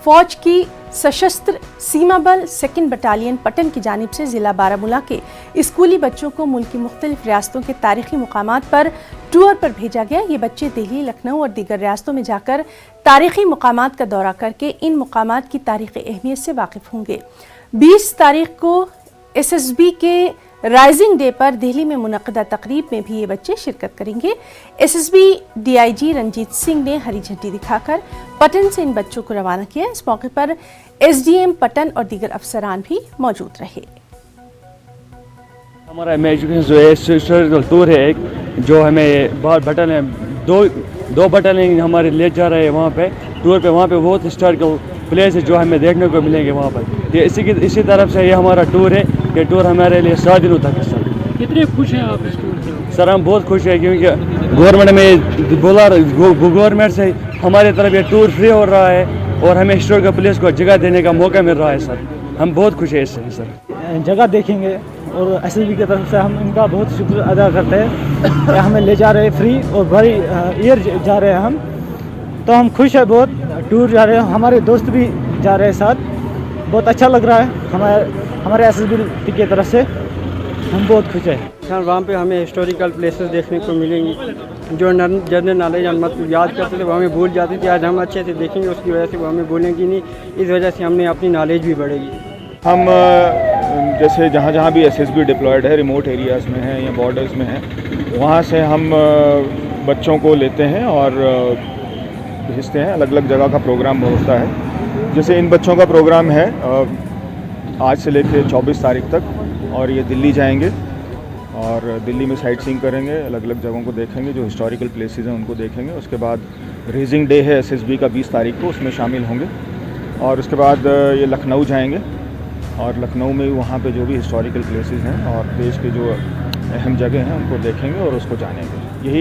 फौज की सशस्त्र सीमा बल 2nd बटालियन पटन की जानिब से ज़िला बारामूला के स्कूली बच्चों को मुल्क की मुख्तलिफ रियासतों के तारीखी मुकामात पर टूर पर भेजा गया। ये बच्चे दिल्ली, लखनऊ और दीगर रियासतों में जाकर तारीखी मुकामात का दौरा करके इन मुकामात की तारीखी अहमियत से वाकिफ होंगे। 20 तारीख को SSB के राइजिंग डे पर दिल्ली में मुनक़दा तकरीब में भी ये बच्चे शिरकत करेंगे। SSB DIG रंजीत सिंह ने हरी झंडी दिखाकर पटन से इन बच्चों को रवाना किया। इस मौके पर SDM पटन और दीगर अफसरान भी मौजूद रहे। हमारा एजुकेशन जो है टूर है एक, जो हमें बहुत बटन है, दो बटन हमारे ले जा रहे हैं वहाँ पे टूर पे। वहाँ पे बहुत हिस्टोरिकल प्लेस है जो हमें देखने को मिलेंगे वहाँ पर। ये इसी तरफ से ये हमारा टूर है। ये टूर हमारे लिए 7 दिनों तक है सर। कितने खुश हैं आप इस टूर से? सर हम बहुत खुश हैं क्योंकि गवर्नमेंट में बोला, गवर्नमेंट से हमारे तरफ ये टूर फ्री हो रहा है और हमें हिस्टोरिकल प्लेस को जगह देने का मौका मिल रहा है सर। हम बहुत खुश हैं इससे सर। जगह देखेंगे और SSB की तरफ से हम इनका बहुत शुक्र अदा करते हैं। हमें ले जा रहे हैं फ्री और भरी ईयर जा रहे हैं हम, तो हम खुश हैं बहुत। टूर जा रहे हैं, हमारे दोस्त भी जा रहे हैं साथ। बहुत अच्छा लग रहा है हमारे SSB की तरफ से, हम बहुत खुश हैं। सर वहाँ पे हमें हिस्टोरिकल प्लेसेस देखने को मिलेंगी। जो जनरल नॉलेज हम मतलब याद करते थे वो हमें भूल जाती थी, आज हम अच्छे से देखेंगे, उसकी वजह से वो हमें भूलेंगी नहीं। इस वजह से हमने अपनी नॉलेज भी बढ़ेगी। हम जैसे जहाँ जहाँ भी SSB डिप्लॉयड है, रिमोट एरियाज़ में है या बॉर्डर्स में है, वहाँ से हम बच्चों को लेते हैं और भेजते हैं। अलग अलग जगह का प्रोग्राम होता है। जैसे इन बच्चों का प्रोग्राम है आज से लेकर 24 तारीख तक, और ये दिल्ली जाएंगे और दिल्ली में साइट सीइंग करेंगे, अलग अलग जगहों को देखेंगे, जो हिस्टोरिकल प्लेसेस हैं उनको देखेंगे। उसके बाद रेजिंग डे है SSB का 20 तारीख को, उसमें शामिल होंगे। और उसके बाद ये लखनऊ जाएंगे और लखनऊ में वहाँ पे जो भी हिस्टोरिकल प्लेसेस हैं और देश के जो अहम जगह हैं उनको देखेंगे और उसको जानेंगे।